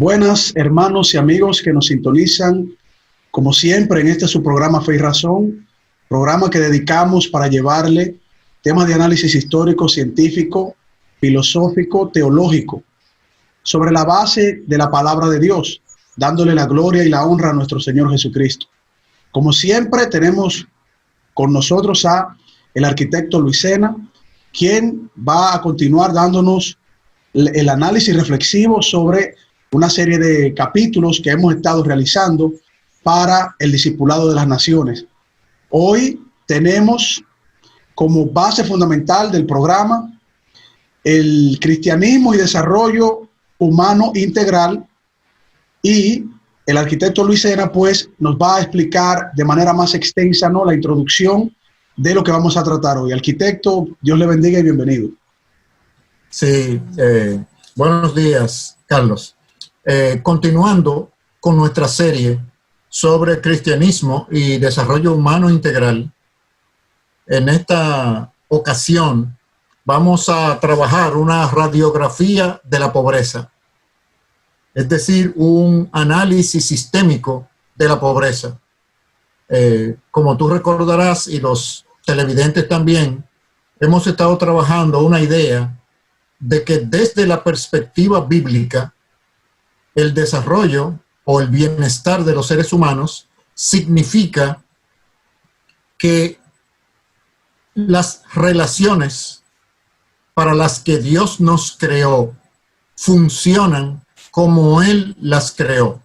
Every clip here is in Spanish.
Buenas hermanos y amigos que nos sintonizan, como siempre, en este su programa Fe y Razón, programa que dedicamos para llevarle temas de análisis histórico, científico, filosófico, teológico, sobre la base de la palabra de Dios, dándole la gloria y la honra a nuestro Señor Jesucristo. Como siempre, tenemos con nosotros a el arquitecto Luis Sena, quien va a continuar dándonos el análisis reflexivo sobre una serie de capítulos que hemos estado realizando para el discipulado de las naciones. Hoy tenemos como base fundamental del programa el cristianismo y desarrollo humano integral, y el arquitecto Luis Sena pues nos va a explicar de manera más extensa, ¿no?, la introducción de lo que vamos a tratar hoy. Arquitecto, Dios le bendiga y bienvenido. Sí, buenos días, Carlos. Continuando con nuestra serie sobre cristianismo y desarrollo humano integral, en esta ocasión vamos a trabajar una radiografía de la pobreza, es decir, un análisis sistémico de la pobreza. Como tú recordarás, y los televidentes también, hemos estado trabajando una idea de que desde la perspectiva bíblica, el desarrollo o el bienestar de los seres humanos significa que las relaciones para las que Dios nos creó funcionan como Él las creó.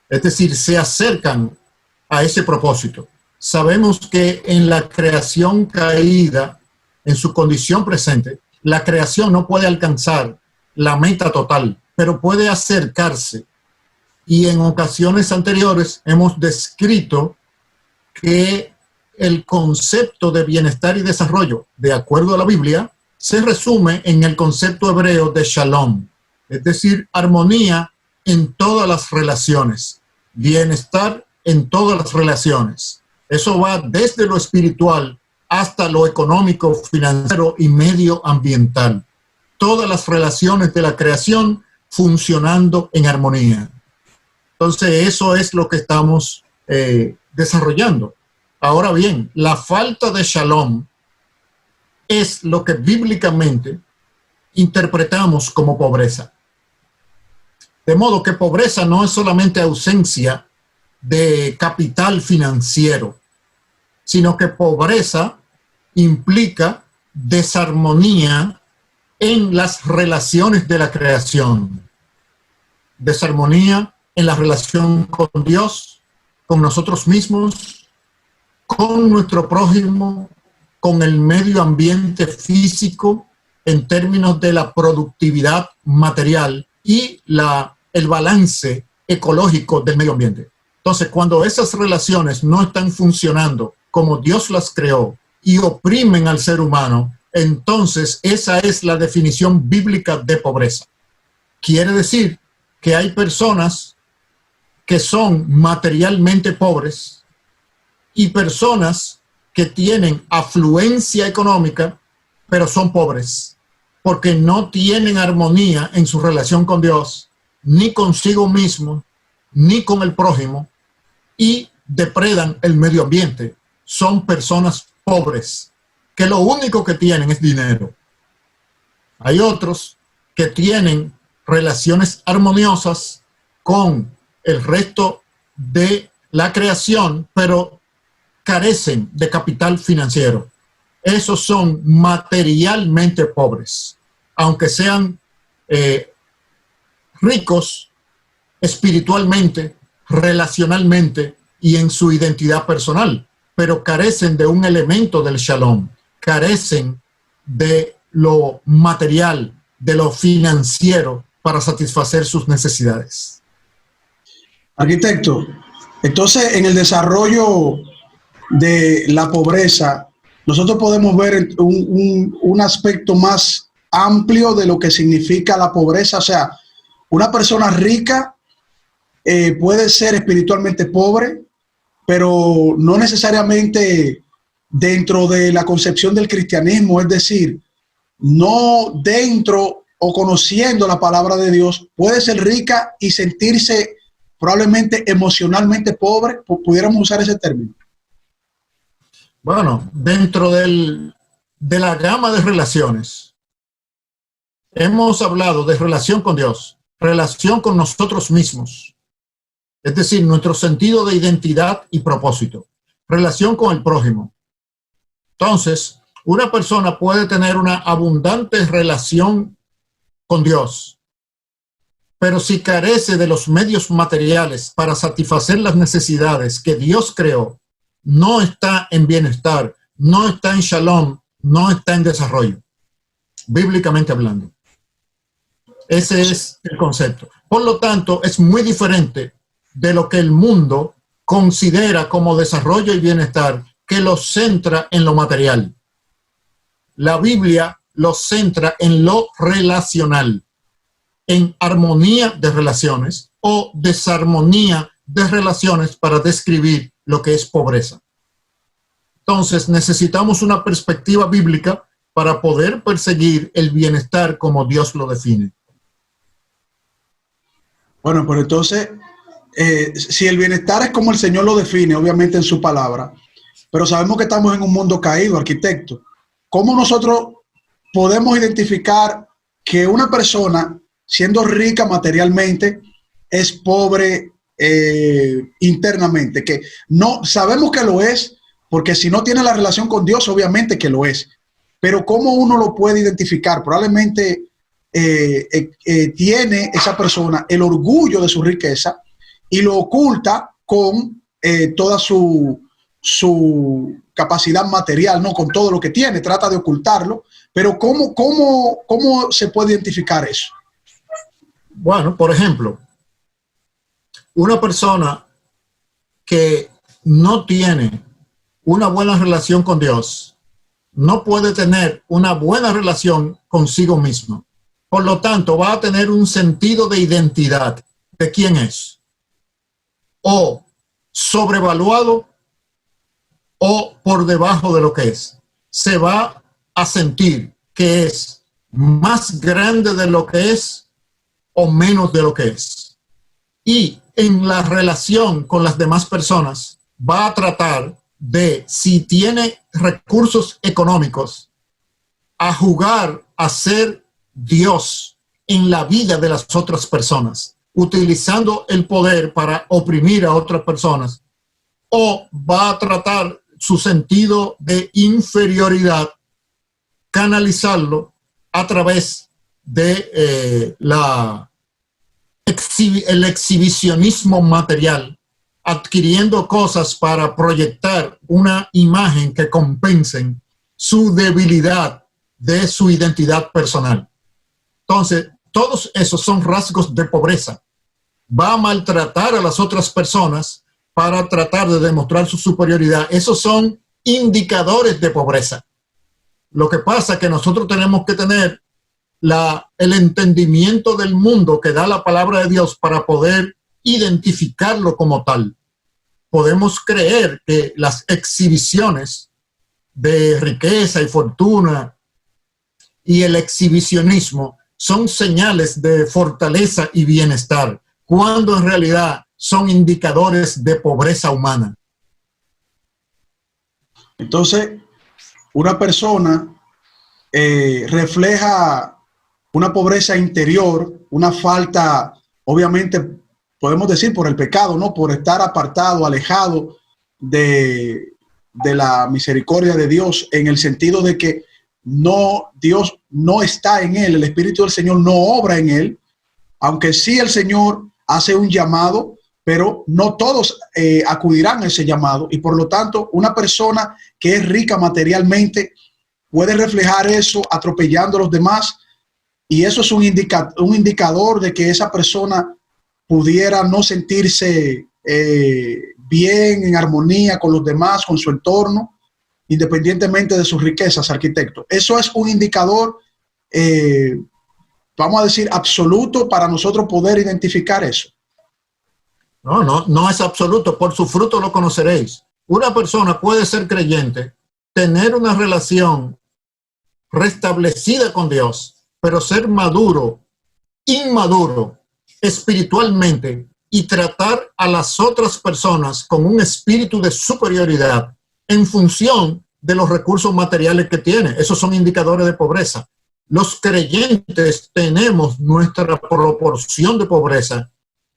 Es decir, se acercan a ese propósito. Sabemos que en la creación caída, en su condición presente, la creación no puede alcanzar la meta total, pero puede acercarse. Y en ocasiones anteriores hemos descrito que el concepto de bienestar y desarrollo, de acuerdo a la Biblia, se resume en el concepto hebreo de shalom, es decir, armonía en todas las relaciones, bienestar en todas las relaciones. Eso va desde lo espiritual hasta lo económico, financiero y medioambiental. Todas las relaciones de la creación funcionando en armonía. Entonces, eso es lo que estamos desarrollando. Ahora bien, la falta de shalom es lo que bíblicamente interpretamos como pobreza. De modo que pobreza no es solamente ausencia de capital financiero, sino que pobreza implica desarmonía en las relaciones de la creación. Desarmonía en la relación con Dios, con nosotros mismos, con nuestro prójimo, con el medio ambiente físico, en términos de la productividad material y el balance ecológico del medio ambiente. Entonces, cuando esas relaciones no están funcionando como Dios las creó y oprimen al ser humano, entonces esa es la definición bíblica de pobreza. Quiere decir que hay personas que son materialmente pobres y personas que tienen afluencia económica, pero son pobres, porque no tienen armonía en su relación con Dios, ni consigo mismo, ni con el prójimo, y depredan el medio ambiente. Son personas pobres, que lo único que tienen es dinero. Hay otros que tienen relaciones armoniosas con el resto de la creación, pero carecen de capital financiero. Esos son materialmente pobres, aunque sean ricos espiritualmente, relacionalmente y en su identidad personal, pero carecen de un elemento del shalom, carecen de lo material, de lo financiero para satisfacer sus necesidades. Arquitecto, entonces en el desarrollo de la pobreza, nosotros podemos ver un aspecto más amplio de lo que significa la pobreza. O sea, una persona rica puede ser espiritualmente pobre, pero no necesariamente dentro de la concepción del cristianismo, es decir, no dentro o conociendo la palabra de Dios puede ser rica y sentirse probablemente emocionalmente pobre? ¿Pudiéramos usar ese término? Bueno, dentro de la gama de relaciones, hemos hablado de relación con Dios, relación con nosotros mismos, es decir, nuestro sentido de identidad y propósito, relación con el prójimo. Entonces, una persona puede tener una abundante relación con Dios, pero si carece de los medios materiales para satisfacer las necesidades que Dios creó, no está en bienestar, no está en shalom, no está en desarrollo, bíblicamente hablando. Ese es el concepto. Por lo tanto, es muy diferente de lo que el mundo considera como desarrollo y bienestar, que lo centra en lo material. La Biblia lo centra en lo relacional, en armonía de relaciones o desarmonía de relaciones para describir lo que es pobreza. Entonces, necesitamos una perspectiva bíblica para poder perseguir el bienestar como Dios lo define. Bueno, pero entonces, si el bienestar es como el Señor lo define, obviamente en su palabra, pero sabemos que estamos en un mundo caído, arquitecto, ¿cómo nosotros podemos identificar que una persona, siendo rica materialmente, es pobre internamente? Que no sabemos que lo es, porque si no tiene la relación con Dios, obviamente que lo es. Pero ¿cómo uno lo puede identificar? Probablemente tiene esa persona el orgullo de su riqueza y lo oculta con toda su capacidad material, ¿no? Con todo lo que tiene, trata de ocultarlo. Pero ¿cómo se puede identificar eso? Bueno, por ejemplo, una persona que no tiene una buena relación con Dios no puede tener una buena relación consigo mismo. Por lo tanto, va a tener un sentido de identidad de quién es, o sobrevaluado o por debajo de lo que es. Se va a sentir que es más grande de lo que es o menos de lo que es. Y en la relación con las demás personas va a tratar de, si tiene recursos económicos, a jugar a ser Dios en la vida de las otras personas, utilizando el poder para oprimir a otras personas, o va a tratar su sentido de inferioridad, canalizarlo a través de el exhibicionismo material, adquiriendo cosas para proyectar una imagen que compensen su debilidad de su identidad personal. Entonces, todos esos son rasgos de pobreza. Va a maltratar a las otras personas para tratar de demostrar su superioridad. Esos son indicadores de pobreza. Lo que pasa es que nosotros tenemos que tener el entendimiento del mundo que da la palabra de Dios para poder identificarlo como tal. Podemos creer que las exhibiciones de riqueza y fortuna y el exhibicionismo son señales de fortaleza y bienestar, cuando en realidad son indicadores de pobreza humana. Entonces, una persona refleja una pobreza interior, una falta, obviamente, podemos decir por el pecado, ¿no? Por estar apartado, alejado de la misericordia de Dios, en el sentido de que Dios no está en él, el Espíritu del Señor no obra en él, aunque sí el Señor hace un llamado, pero no todos acudirán a ese llamado, y por lo tanto una persona que es rica materialmente puede reflejar eso atropellando a los demás, y eso es un indicador de que esa persona pudiera no sentirse bien, en armonía con los demás, con su entorno, independientemente de sus riquezas, arquitecto. Eso es un indicador, vamos a decir, absoluto para nosotros poder identificar eso. No es absoluto. Por su fruto lo conoceréis. Una persona puede ser creyente, tener una relación restablecida con Dios pero ser maduro, inmaduro, espiritualmente, y tratar a las otras personas con un espíritu de superioridad en función de los recursos materiales que tiene. Esos son indicadores de pobreza. Los creyentes tenemos nuestra proporción de pobreza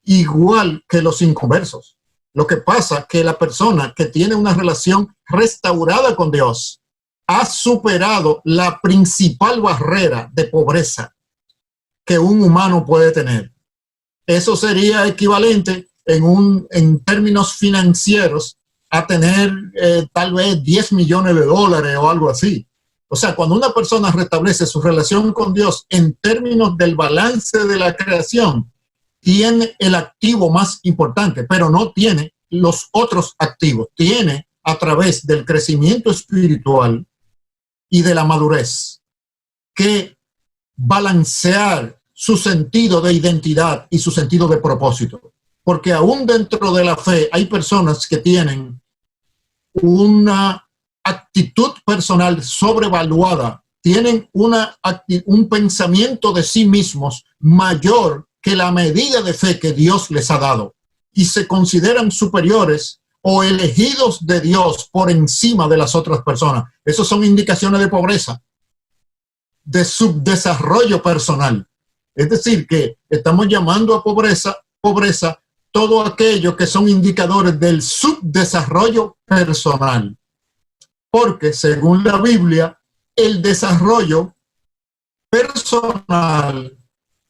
igual que los inconversos. Lo que pasa es que la persona que tiene una relación restaurada con Dios ha superado la principal barrera de pobreza que un humano puede tener. Eso sería equivalente en términos financieros a tener tal vez 10 millones de dólares o algo así. O sea, cuando una persona restablece su relación con Dios en términos del balance de la creación, tiene el activo más importante, pero no tiene los otros activos. Tiene, a través del crecimiento espiritual y de la madurez, que balancear su sentido de identidad y su sentido de propósito. Porque aún dentro de la fe hay personas que tienen una actitud personal sobrevaluada, tienen un pensamiento de sí mismos mayor que la medida de fe que Dios les ha dado, y se consideran superiores o elegidos de Dios por encima de las otras personas. Esas son indicaciones de pobreza, de subdesarrollo personal. Es decir, que estamos llamando a pobreza todo aquello que son indicadores del subdesarrollo personal. Porque según la Biblia, el desarrollo personal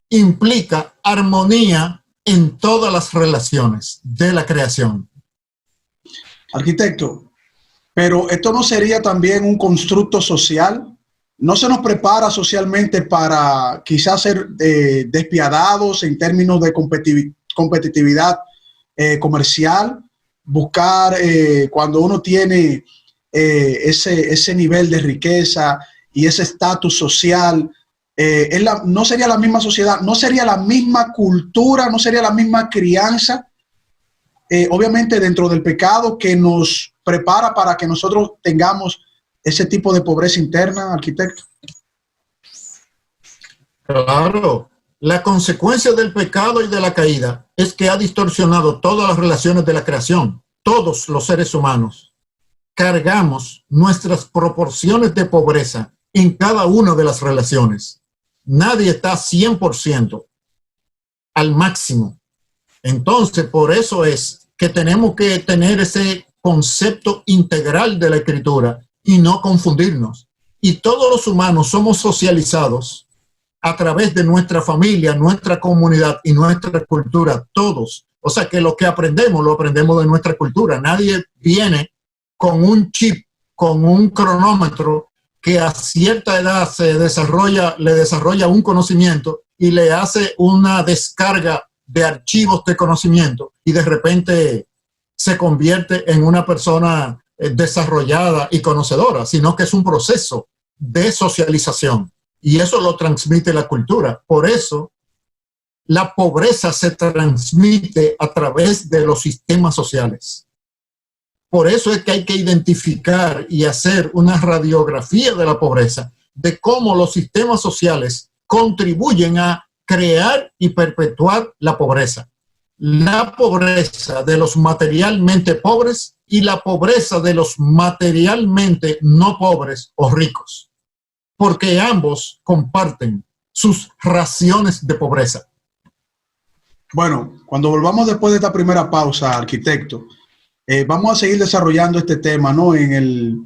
implica armonía en todas las relaciones de la creación. Arquitecto, pero esto no sería también un constructo social. ¿No se nos prepara socialmente para quizás ser despiadados en términos de competitividad comercial? Buscar cuando uno tiene ese nivel de riqueza y ese estatus social, no sería la misma sociedad, no sería la misma cultura, no sería la misma crianza, obviamente dentro del pecado, que nos prepara para que nosotros tengamos ese tipo de pobreza interna, arquitecto. Claro, la consecuencia del pecado y de la caída es que ha distorsionado todas las relaciones de la creación. Todos los seres humanos cargamos nuestras proporciones de pobreza en cada una de las relaciones. Nadie está 100% al máximo. Entonces, por eso es que tenemos que tener ese concepto integral de la Escritura y no confundirnos. Y todos los humanos somos socializados a través de nuestra familia, nuestra comunidad y nuestra cultura, todos. O sea que lo que aprendemos, lo aprendemos de nuestra cultura. Nadie viene con un chip, con un cronómetro que a cierta edad le desarrolla un conocimiento y le hace una descarga de archivos de conocimiento y de repente se convierte en una persona desarrollada y conocedora, sino que es un proceso de socialización y eso lo transmite la cultura. Por eso la pobreza se transmite a través de los sistemas sociales. Por eso es que hay que identificar y hacer una radiografía de la pobreza, de cómo los sistemas sociales contribuyen a crear y perpetuar la pobreza. La pobreza de los materialmente pobres y la pobreza de los materialmente no pobres o ricos, porque ambos comparten sus raciones de pobreza. Bueno, cuando volvamos después de esta primera pausa, arquitecto, vamos a seguir desarrollando este tema, ¿no? En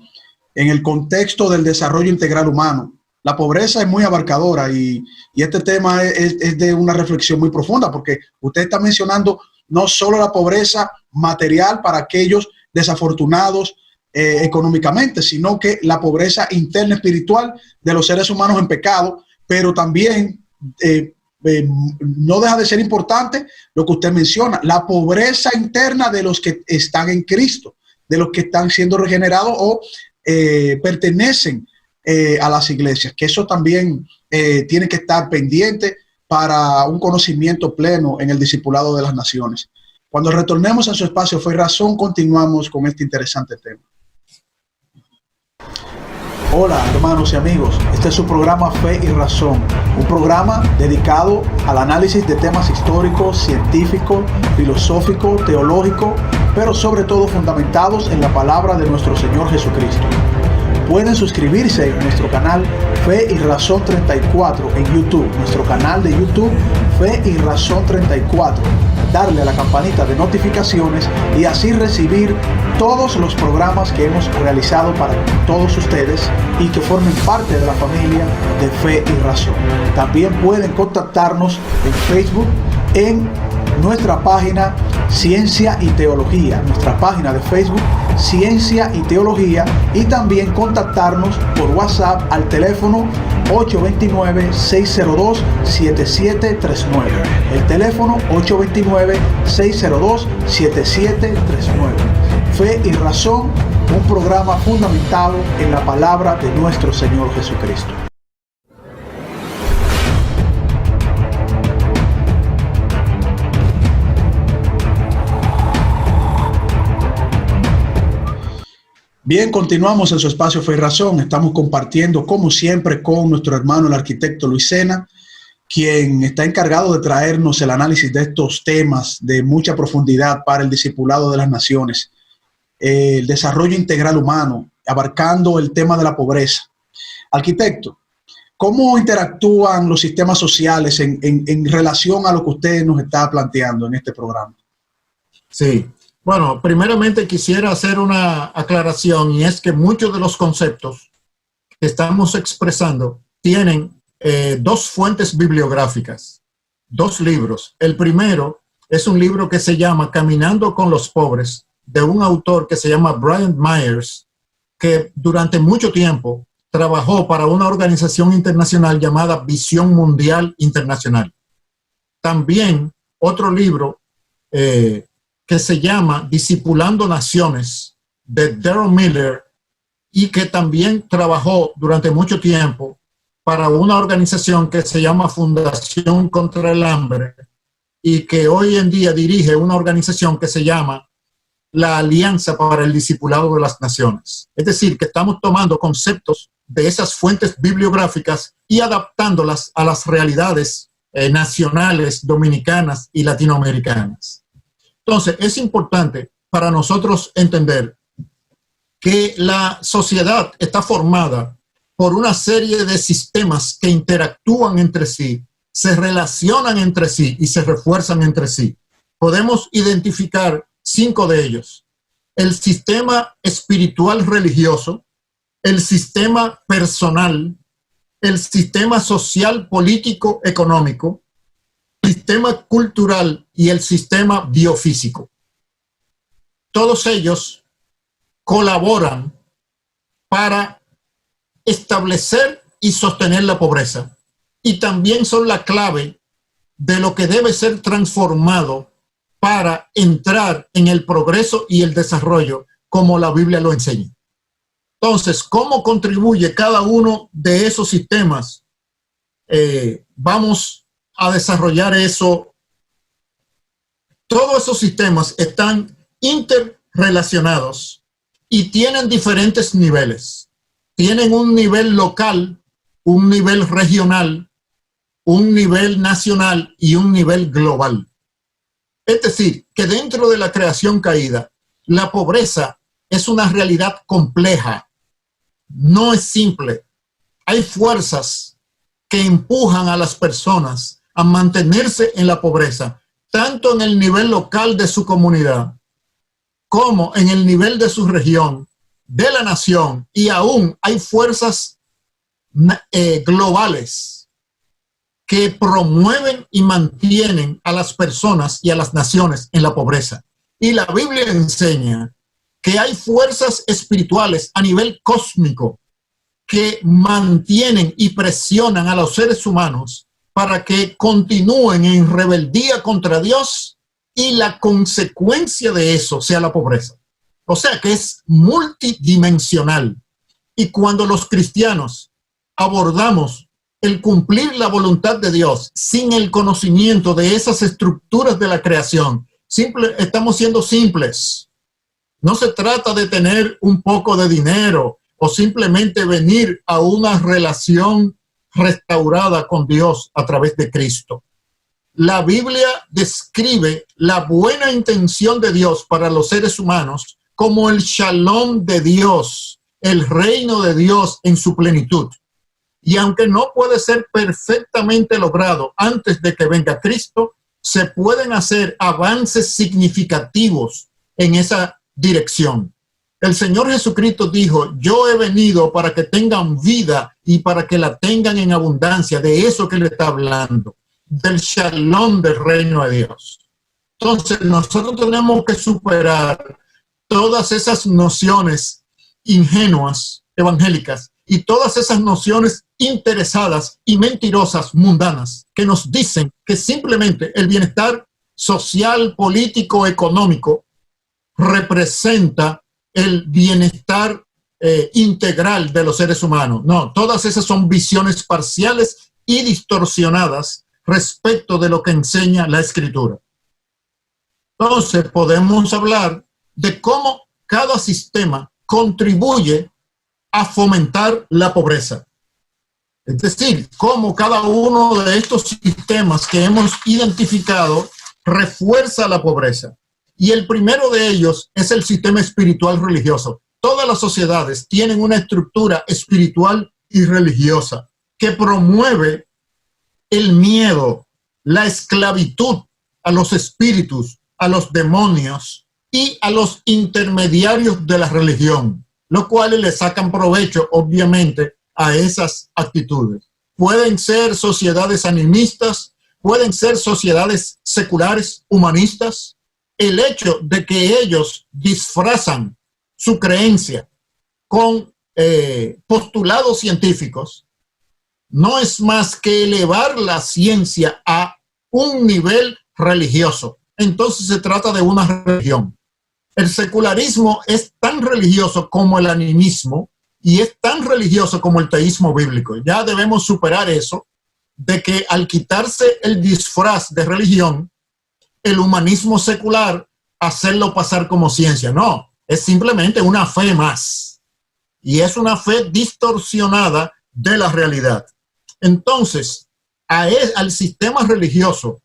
el contexto del desarrollo integral humano. La pobreza es muy abarcadora y este tema es de una reflexión muy profunda, porque usted está mencionando no solo la pobreza material para aquellos desafortunados económicamente, sino que la pobreza interna espiritual de los seres humanos en pecado, pero también no deja de ser importante lo que usted menciona, la pobreza interna de los que están en Cristo, de los que están siendo regenerados o pertenecen a las iglesias, que eso también tiene que estar pendiente para un conocimiento pleno en el discipulado de las naciones. Cuando retornemos a su espacio Fe y Razón, continuamos con este interesante tema. Hola hermanos y amigos, este es su programa Fe y Razón, un programa dedicado al análisis de temas históricos, científicos, filosóficos, teológicos, pero sobre todo fundamentados en la palabra de nuestro Señor Jesucristo. Pueden suscribirse en nuestro canal Fe y Razón 34 en YouTube, nuestro canal de YouTube Fe y Razón 34, darle a la campanita de notificaciones y así recibir todos los programas que hemos realizado para todos ustedes y que formen parte de la familia de Fe y Razón. También pueden contactarnos en Facebook en nuestra página Ciencia y Teología, nuestra página de Facebook Ciencia y Teología, y también contactarnos por WhatsApp al teléfono 829-602-7739. El teléfono 829-602-7739. Fe y Razón, un programa fundamentado en la palabra de nuestro Señor Jesucristo. Bien, continuamos en su espacio Fe y Razón. Estamos compartiendo, como siempre, con nuestro hermano, el arquitecto Luis Sena, quien está encargado de traernos el análisis de estos temas de mucha profundidad para el discipulado de las naciones, el desarrollo integral humano, abarcando el tema de la pobreza. Arquitecto, ¿cómo interactúan los sistemas sociales en relación a lo que usted nos está planteando en este programa? Sí. Bueno, primeramente quisiera hacer una aclaración, y es que muchos de los conceptos que estamos expresando tienen dos fuentes bibliográficas, dos libros. El primero es un libro que se llama Caminando con los Pobres, de un autor que se llama Brian Myers, que durante mucho tiempo trabajó para una organización internacional llamada Visión Mundial Internacional. También otro libro que se llama Discipulando Naciones, de Daryl Miller, y que también trabajó durante mucho tiempo para una organización que se llama Fundación contra el Hambre, y que hoy en día dirige una organización que se llama la Alianza para el Discipulado de las Naciones. Es decir, que estamos tomando conceptos de esas fuentes bibliográficas y adaptándolas a las realidades nacionales, dominicanas y latinoamericanas. Entonces, es importante para nosotros entender que la sociedad está formada por una serie de sistemas que interactúan entre sí, se relacionan entre sí y se refuerzan entre sí. Podemos identificar 5 de ellos: el sistema espiritual religioso, el sistema personal, el sistema social, político, económico, el sistema cultural y el sistema biofísico. Todos ellos colaboran para establecer y sostener la pobreza, y también son la clave de lo que debe ser transformado para entrar en el progreso y el desarrollo como la Biblia lo enseña. Entonces, ¿cómo contribuye cada uno de esos sistemas? Vamos a desarrollar eso. Todos esos sistemas están interrelacionados y tienen diferentes niveles. Tienen un nivel local, un nivel regional, un nivel nacional y un nivel global. Es decir, que dentro de la creación caída, la pobreza es una realidad compleja, no es simple. Hay fuerzas que empujan a las personas a mantenerse en la pobreza, tanto en el nivel local de su comunidad, como en el nivel de su región, de la nación, y aún hay fuerzas globales que promueven y mantienen a las personas y a las naciones en la pobreza. Y la Biblia enseña que hay fuerzas espirituales a nivel cósmico que mantienen y presionan a los seres humanos para que continúen en rebeldía contra Dios, y la consecuencia de eso sea la pobreza. O sea que es multidimensional. Y cuando los cristianos abordamos el cumplir la voluntad de Dios sin el conocimiento de esas estructuras de la creación, estamos siendo simples. No se trata de tener un poco de dinero o simplemente venir a una relación restaurada con Dios a través de Cristo. La Biblia describe la buena intención de Dios para los seres humanos como el shalom de Dios, el reino de Dios en su plenitud. Y aunque no puede ser perfectamente logrado antes de que venga Cristo, se pueden hacer avances significativos en esa dirección. El Señor Jesucristo dijo: yo he venido para que tengan vida y para que la tengan en abundancia. De eso que le está hablando, del shalom del reino de Dios. Entonces nosotros tenemos que superar todas esas nociones ingenuas, evangélicas, y todas esas nociones interesadas y mentirosas, mundanas, que nos dicen que simplemente el bienestar social, político, económico representa el bienestar integral de los seres humanos. No, todas esas son visiones parciales y distorsionadas respecto de lo que enseña la Escritura. Entonces podemos hablar de cómo cada sistema contribuye a fomentar la pobreza. Es decir, cómo cada uno de estos sistemas que hemos identificado refuerza la pobreza. Y el primero de ellos es el sistema espiritual religioso. Todas las sociedades tienen una estructura espiritual y religiosa que promueve el miedo, la esclavitud a los espíritus, a los demonios y a los intermediarios de la religión, los cuales le sacan provecho, obviamente, a esas actitudes. Pueden ser sociedades animistas, pueden ser sociedades seculares, humanistas. El hecho de que ellos disfrazan su creencia con postulados científicos no es más que elevar la ciencia a un nivel religioso. Entonces se trata de una religión. El secularismo es tan religioso como el animismo y es tan religioso como el teísmo bíblico. Ya debemos superar eso, de que al quitarse el disfraz de religión, el humanismo secular, hacerlo pasar como ciencia. No, es simplemente una fe más. Y es una fe distorsionada de la realidad. Entonces, al sistema religioso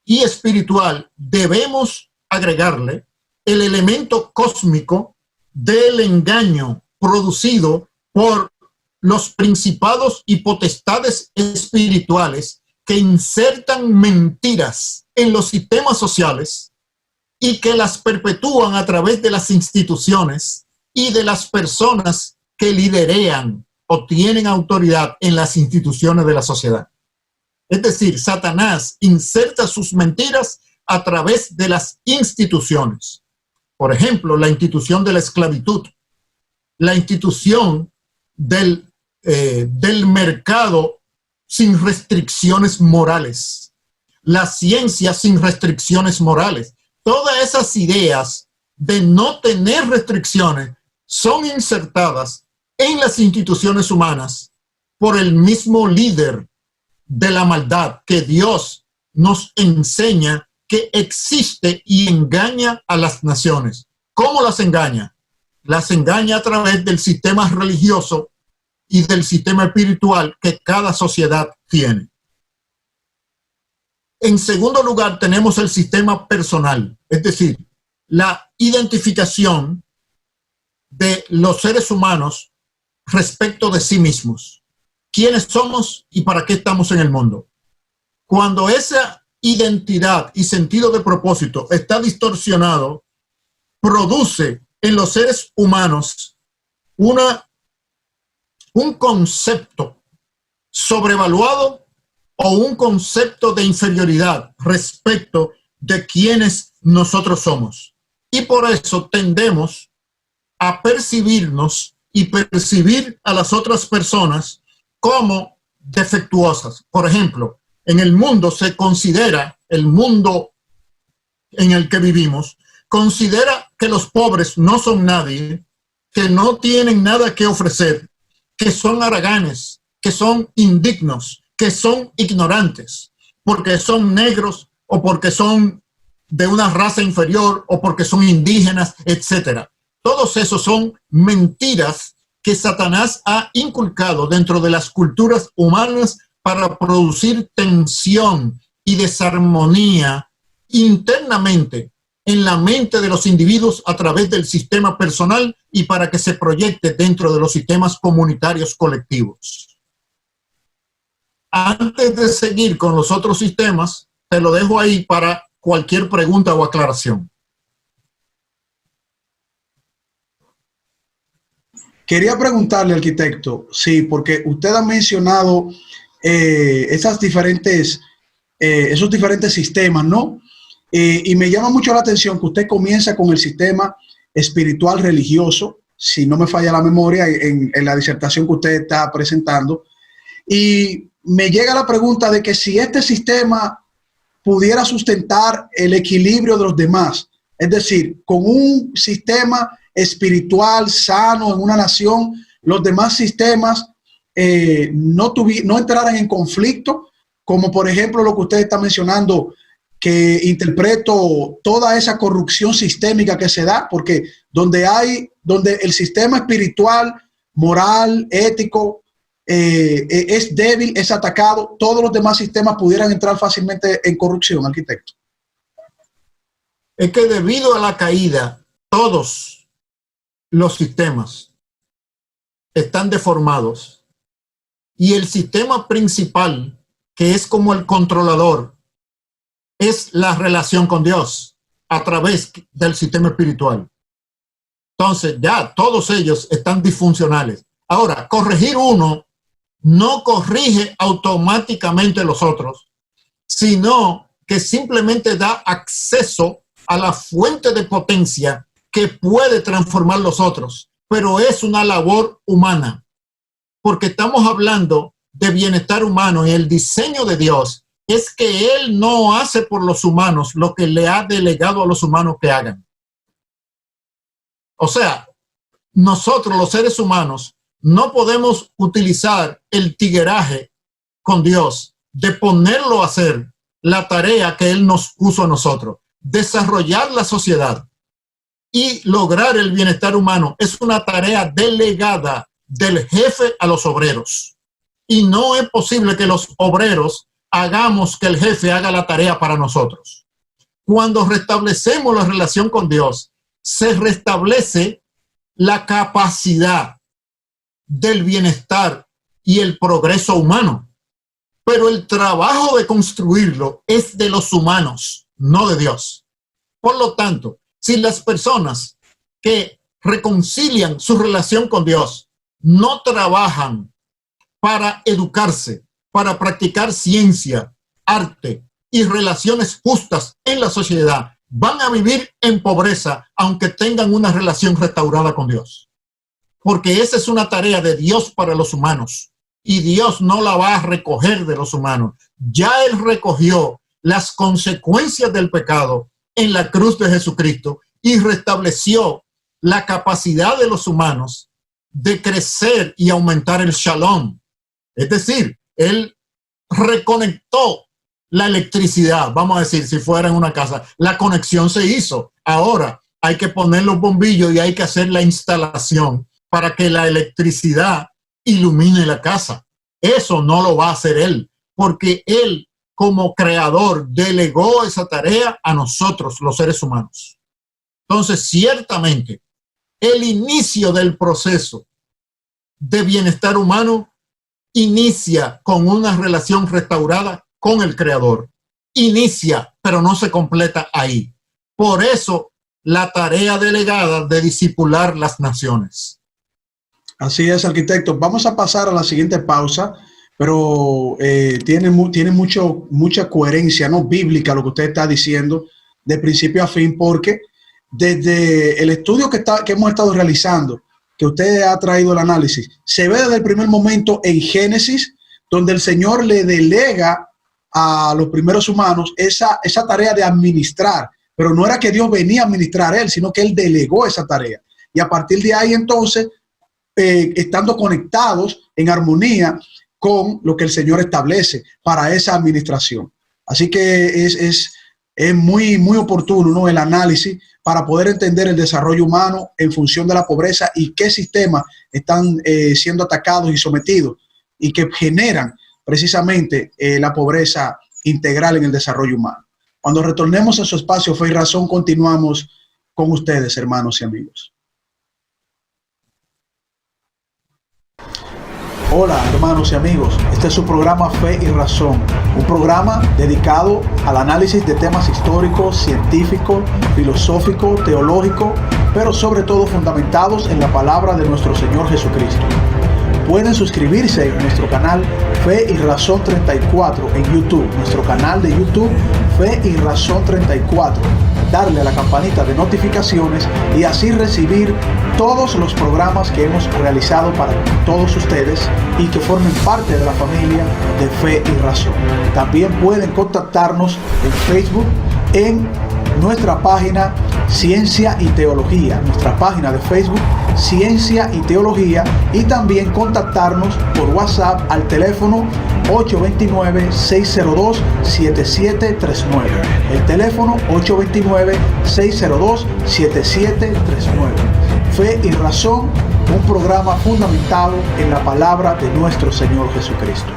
y espiritual debemos agregarle el elemento cósmico del engaño producido por los principados y potestades espirituales que insertan mentiras en los sistemas sociales y que las perpetúan a través de las instituciones y de las personas que liderean o tienen autoridad en las instituciones de la sociedad. Es decir, Satanás inserta sus mentiras a través de las instituciones. Por ejemplo, la institución de la esclavitud, la institución del mercado sin restricciones morales, la ciencia sin restricciones morales. Todas esas ideas de no tener restricciones son insertadas en las instituciones humanas por el mismo líder de la maldad que Dios nos enseña que existe y engaña a las naciones. ¿Cómo las engaña? Las engaña a través del sistema religioso y del sistema espiritual que cada sociedad tiene. En segundo lugar, tenemos el sistema personal, es decir, la identificación de los seres humanos respecto de sí mismos. ¿Quiénes somos y para qué estamos en el mundo? Cuando esa identidad y sentido de propósito está distorsionado, produce en los seres humanos un concepto sobrevaluado o un concepto de inferioridad respecto de quienes nosotros somos. Y por eso tendemos a percibirnos y percibir a las otras personas como defectuosas. Por ejemplo, en el mundo se considera, el mundo en el que vivimos, considera que los pobres no son nadie, que no tienen nada que ofrecer, que son haraganes, que son indignos, que son ignorantes, porque son negros o porque son de una raza inferior o porque son indígenas, etc. Todos esos son mentiras que Satanás ha inculcado dentro de las culturas humanas para producir tensión y desarmonía internamente en la mente de los individuos a través del sistema personal y para que se proyecte dentro de los sistemas comunitarios colectivos. Antes de seguir con los otros sistemas, te lo dejo ahí para cualquier pregunta o aclaración. Quería preguntarle, arquitecto, sí, porque usted ha mencionado esos diferentes sistemas, ¿no? Y me llama mucho la atención que usted comienza con el sistema espiritual religioso, si no me falla la memoria, en la disertación que usted está presentando. Y me llega la pregunta de que si este sistema pudiera sustentar el equilibrio de los demás, es decir, con un sistema espiritual sano en una nación, los demás sistemas no entraran en conflicto, como por ejemplo lo que usted está mencionando, que interpreto toda esa corrupción sistémica que se da, porque donde el sistema espiritual, moral, ético es débil, es atacado, todos los demás sistemas pudieran entrar fácilmente en corrupción, arquitecto. Es que debido a la caída, todos los sistemas están deformados y el sistema principal, que es como el controlador, es la relación con Dios a través del sistema espiritual. Entonces ya todos ellos están disfuncionales. Ahora, corregir uno no corrige automáticamente los otros, sino que simplemente da acceso a la fuente de potencia que puede transformar los otros, pero es una labor humana, porque estamos hablando de bienestar humano y el diseño de Dios es que Él no hace por los humanos lo que le ha delegado a los humanos que hagan. O sea, nosotros los seres humanos no podemos utilizar el tigueraje con Dios de ponerlo a hacer la tarea que Él nos puso a nosotros. Desarrollar la sociedad y lograr el bienestar humano es una tarea delegada del jefe a los obreros. Y no es posible que los obreros hagamos que el jefe haga la tarea para nosotros. Cuando restablecemos la relación con Dios, se restablece la capacidad del bienestar y el progreso humano. Pero el trabajo de construirlo es de los humanos, no de Dios. Por lo tanto, si las personas que reconcilian su relación con Dios no trabajan para educarse, para practicar ciencia, arte y relaciones justas en la sociedad, van a vivir en pobreza aunque tengan una relación restaurada con Dios. Porque esa es una tarea de Dios para los humanos y Dios no la va a recoger de los humanos. Ya Él recogió las consecuencias del pecado en la cruz de Jesucristo y restableció la capacidad de los humanos de crecer y aumentar el shalom. Es decir, Él reconectó la electricidad, vamos a decir, si fuera en una casa, la conexión se hizo. Ahora hay que poner los bombillos y hay que hacer la instalación para que la electricidad ilumine la casa. Eso no lo va a hacer Él, porque Él, como creador, delegó esa tarea a nosotros, los seres humanos. Entonces, ciertamente, el inicio del proceso de bienestar humano inicia con una relación restaurada con el Creador. Inicia, pero no se completa ahí. Por eso, la tarea delegada de discipular las naciones. Así es, arquitecto. Vamos a pasar a la siguiente pausa, pero tiene mucha coherencia, ¿no?, bíblica lo que usted está diciendo de principio a fin, porque desde el estudio que hemos estado realizando, que usted ha traído el análisis, se ve desde el primer momento en Génesis, donde el Señor le delega a los primeros humanos esa tarea de administrar, pero no era que Dios venía a administrar a él, sino que Él delegó esa tarea. Y a partir de ahí, entonces, estando conectados en armonía con lo que el Señor establece para esa administración. Así que es es muy oportuno, ¿no?, el análisis para poder entender el desarrollo humano en función de la pobreza y qué sistemas están siendo atacados y sometidos y que generan precisamente la pobreza integral en el desarrollo humano. Cuando retornemos a su espacio Fe y Razón, continuamos con ustedes, hermanos y amigos. Hola, hermanos y amigos, este es su programa Fe y Razón, un programa dedicado al análisis de temas históricos, científicos, filosóficos, teológicos, pero sobre todo fundamentados en la palabra de nuestro Señor Jesucristo. Pueden suscribirse en nuestro canal Fe y Razón 34 en YouTube, nuestro canal de YouTube Fe y Razón 34. Darle a la campanita de notificaciones y así recibir todos los programas que hemos realizado para todos ustedes y que formen parte de la familia de Fe y Razón. También pueden contactarnos en Facebook en nuestra página Ciencia y Teología, nuestra página de Facebook Ciencia y Teología, y también contactarnos por WhatsApp al teléfono 829-602-7739. El teléfono 829-602-7739. Fe y Razón, un programa fundamentado en la palabra de nuestro Señor Jesucristo.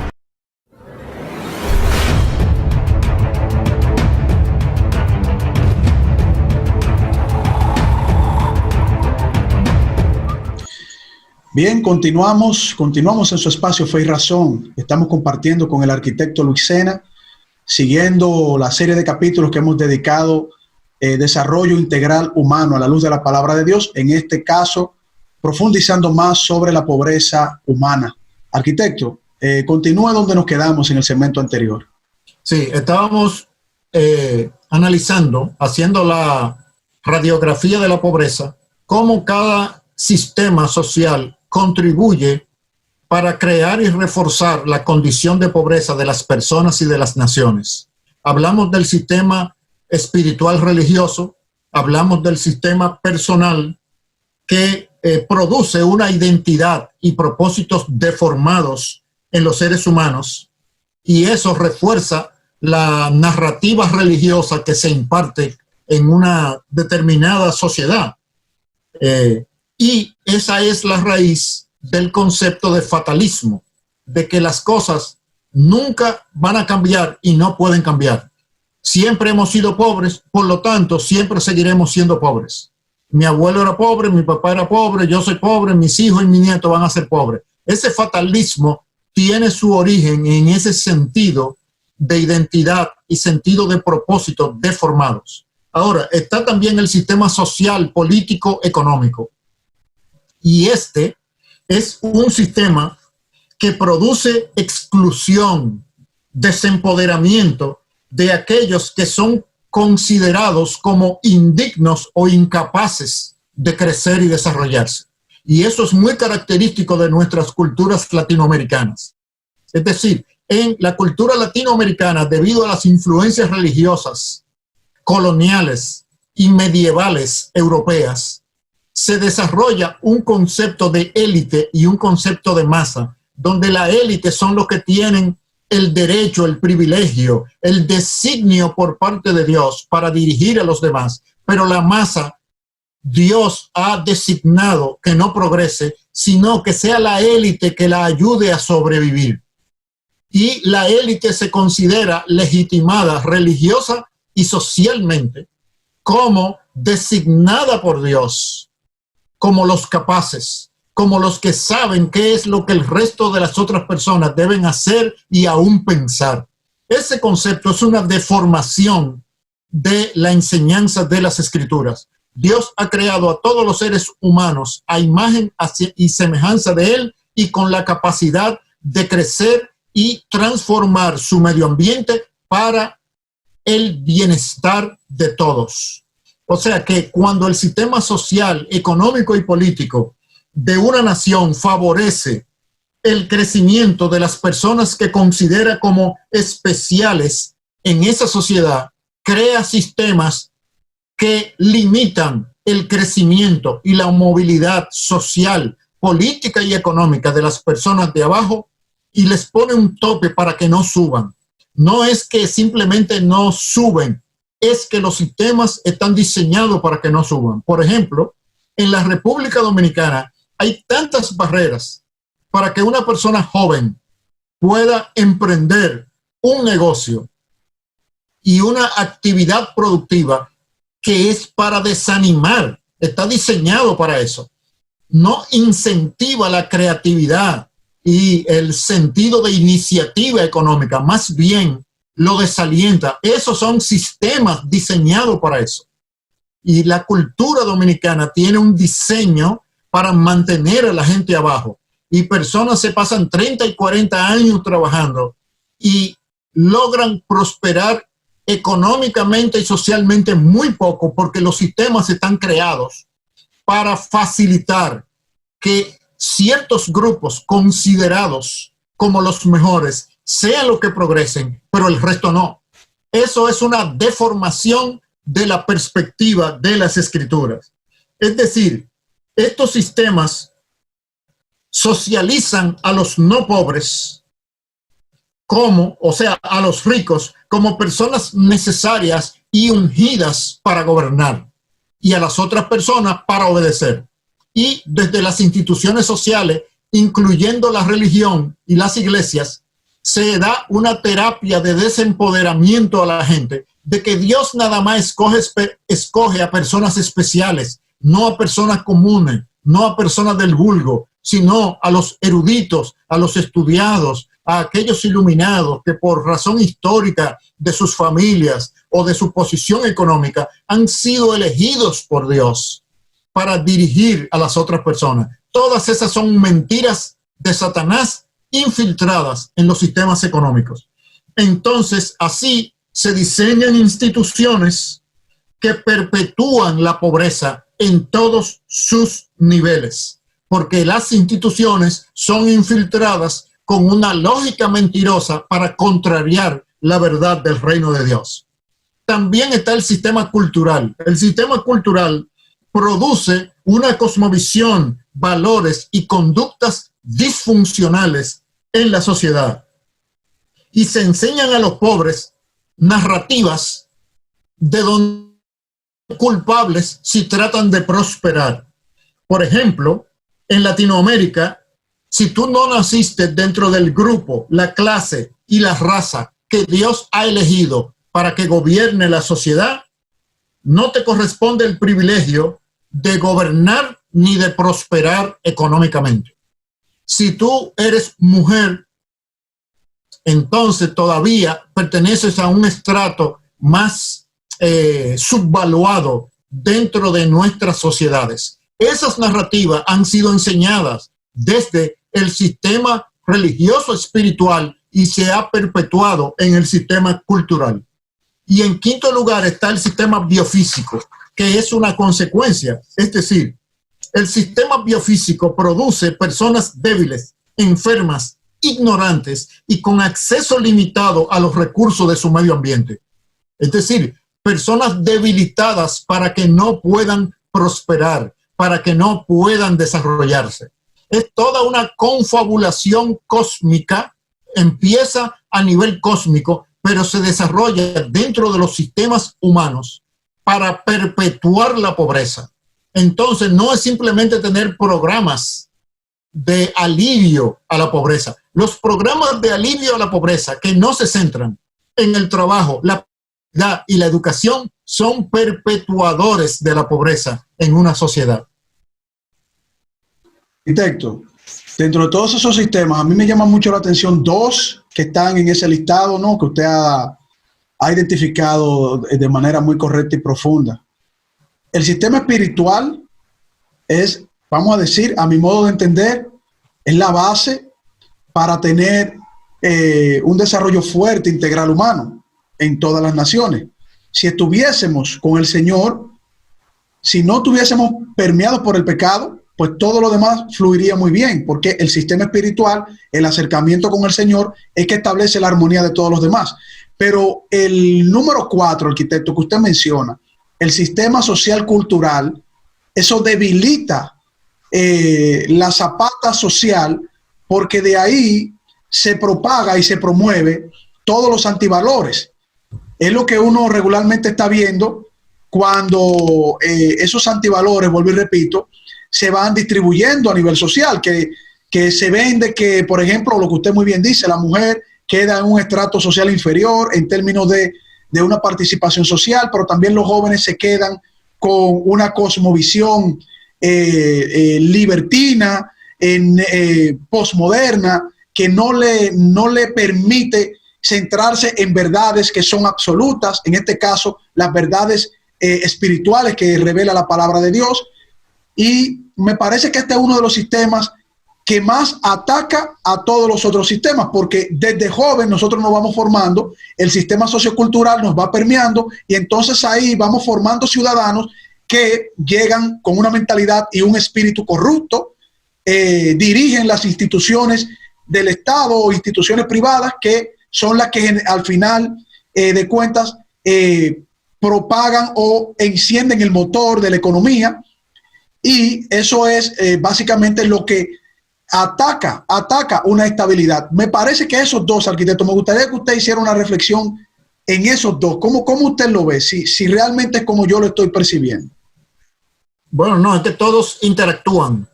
Bien, continuamos en su espacio Fe y Razón. Estamos compartiendo con el arquitecto Luis Sena, siguiendo la serie de capítulos que hemos dedicado desarrollo integral humano a la luz de la palabra de Dios, en este caso profundizando más sobre la pobreza humana. Arquitecto, continúa donde nos quedamos en el segmento anterior. Sí, estábamos analizando, haciendo la radiografía de la pobreza, cómo cada sistema social contribuye para crear y reforzar la condición de pobreza de las personas y de las naciones. Hablamos del sistema espiritual religioso, hablamos del sistema personal que produce una identidad y propósitos deformados en los seres humanos, y eso refuerza la narrativa religiosa que se imparte en una determinada sociedad. Y esa es la raíz del concepto de fatalismo, de que las cosas nunca van a cambiar y no pueden cambiar. Siempre hemos sido pobres, por lo tanto, siempre seguiremos siendo pobres. Mi abuelo era pobre, mi papá era pobre, yo soy pobre, mis hijos y mis nietos van a ser pobres. Ese fatalismo tiene su origen en ese sentido de identidad y sentido de propósito deformados. Ahora, está también el sistema social, político, económico. Y este es un sistema que produce exclusión, desempoderamiento de aquellos que son considerados como indignos o incapaces de crecer y desarrollarse. Y eso es muy característico de nuestras culturas latinoamericanas. Es decir, en la cultura latinoamericana, debido a las influencias religiosas, coloniales y medievales europeas, se desarrolla un concepto de élite y un concepto de masa, donde la élite son los que tienen el derecho, el privilegio, el designio por parte de Dios para dirigir a los demás, pero la masa, Dios ha designado que no progrese, sino que sea la élite que la ayude a sobrevivir. Y la élite se considera legitimada religiosa y socialmente como designada por Dios, como los capaces, como los que saben qué es lo que el resto de las otras personas deben hacer y aún pensar. Ese concepto es una deformación de la enseñanza de las Escrituras. Dios ha creado a todos los seres humanos a imagen y semejanza de Él y con la capacidad de crecer y transformar su medio ambiente para el bienestar de todos. O sea que cuando el sistema social, económico y político de una nación favorece el crecimiento de las personas que considera como especiales en esa sociedad, crea sistemas que limitan el crecimiento y la movilidad social, política y económica de las personas de abajo y les pone un tope para que no suban. No es que simplemente no suben, es que los sistemas están diseñados para que no suban. Por ejemplo, en la República Dominicana hay tantas barreras para que una persona joven pueda emprender un negocio y una actividad productiva que es para desanimar, está diseñado para eso. No incentiva la creatividad y el sentido de iniciativa económica, más bien lo desalienta. Esos son sistemas diseñados para eso. Y la cultura dominicana tiene un diseño para mantener a la gente abajo. Y personas se pasan 30 y 40 años trabajando y logran prosperar económicamente y socialmente muy poco, porque los sistemas están creados para facilitar que ciertos grupos considerados como los mejores sean los que progresen, pero el resto no. Eso es una deformación de la perspectiva de las escrituras. Es decir, estos sistemas socializan a los no pobres como, o sea, a los ricos como personas necesarias y ungidas para gobernar, y a las otras personas para obedecer. Y desde las instituciones sociales, incluyendo la religión y las iglesias, se da una terapia de desempoderamiento a la gente, de que Dios nada más escoge a personas especiales, no a personas comunes, no a personas del vulgo, sino a los eruditos, a los estudiados, a aquellos iluminados que por razón histórica de sus familias o de su posición económica han sido elegidos por Dios para dirigir a las otras personas. Todas esas son mentiras de Satanás infiltradas en los sistemas económicos. Entonces, así se diseñan instituciones que perpetúan la pobreza en todos sus niveles, porque las instituciones son infiltradas con una lógica mentirosa para contrariar la verdad del reino de Dios. También está el sistema cultural. El sistema cultural produce una cosmovisión, valores y conductas disfuncionales en la sociedad. Y se enseñan a los pobres narrativas de donde culpables si tratan de prosperar. Por ejemplo, en Latinoamérica, si tú no naciste dentro del grupo, la clase y la raza que Dios ha elegido para que gobierne la sociedad, no te corresponde el privilegio de gobernar ni de prosperar económicamente. Si tú eres mujer, entonces todavía perteneces a un estrato más subvaluado dentro de nuestras sociedades. Esas narrativas han sido enseñadas desde el sistema religioso espiritual y se ha perpetuado en el sistema cultural. Y en quinto lugar está el sistema biofísico, que es una consecuencia. Es decir, el sistema biofísico produce personas débiles, enfermas, ignorantes y con acceso limitado a los recursos de su medio ambiente. Es decir, personas debilitadas para que no puedan prosperar, para que no puedan desarrollarse. Es toda una confabulación cósmica, empieza a nivel cósmico, pero se desarrolla dentro de los sistemas humanos para perpetuar la pobreza. Entonces, no es simplemente tener programas de alivio a la pobreza. Los programas de alivio a la pobreza que no se centran en el trabajo, la y la educación son perpetuadores de la pobreza en una sociedad. Arquitecto, dentro de todos esos sistemas, a mí me llama mucho la atención dos que están en ese listado, ¿no? Que usted ha identificado de manera muy correcta y profunda. El sistema espiritual es, vamos a decir, a mi modo de entender, es la base para tener un desarrollo fuerte, integral humano en todas las naciones. Si estuviésemos con el Señor, si no estuviésemos permeados por el pecado, pues todo lo demás fluiría muy bien, porque el sistema espiritual, el acercamiento con el Señor, es que establece la armonía de todos los demás. Pero el número 4, arquitecto, que usted menciona, el sistema social cultural, eso debilita la zapata social, porque de ahí se propaga y se promueve todos los antivalores. Es lo que uno regularmente está viendo cuando esos antivalores, vuelvo y repito, se van distribuyendo a nivel social, que se vende que, por ejemplo, lo que usted muy bien dice, la mujer queda en un estrato social inferior en términos de una participación social, pero también los jóvenes se quedan con una cosmovisión libertina, posmoderna, que no le permite centrarse en verdades que son absolutas, en este caso las verdades espirituales que revela la palabra de Dios. Y me parece que este es uno de los sistemas que más ataca a todos los otros sistemas, porque desde joven nosotros nos vamos formando, el sistema sociocultural nos va permeando y entonces ahí vamos formando ciudadanos que llegan con una mentalidad y un espíritu corrupto, dirigen las instituciones del Estado o instituciones privadas que son las que al final de cuentas propagan o encienden el motor de la economía, y eso es básicamente lo que ataca una estabilidad. Me parece que esos dos, arquitecto, me gustaría que usted hiciera una reflexión en esos dos. ¿Cómo usted lo ve? Si realmente es como yo lo estoy percibiendo. Bueno, no, es que todos interactúan.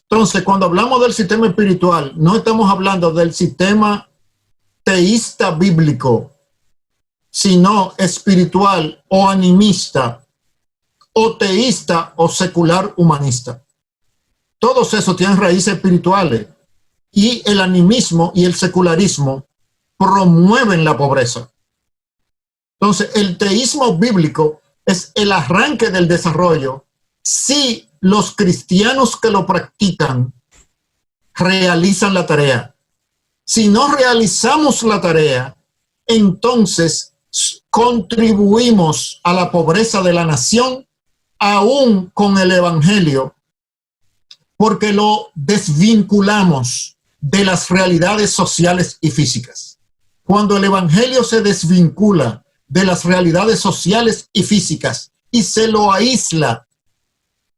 Entonces, cuando hablamos del sistema espiritual, no estamos hablando del sistema teísta bíblico, sino espiritual o animista, o teísta o secular humanista. Todos esos tienen raíces espirituales, y el animismo y el secularismo promueven la pobreza. Entonces, el teísmo bíblico es el arranque del desarrollo si los cristianos que lo practican realizan la tarea. Si no realizamos la tarea, entonces contribuimos a la pobreza de la nación, aún con el evangelio, porque lo desvinculamos de las realidades sociales y físicas. Cuando el evangelio se desvincula de las realidades sociales y físicas y se lo aísla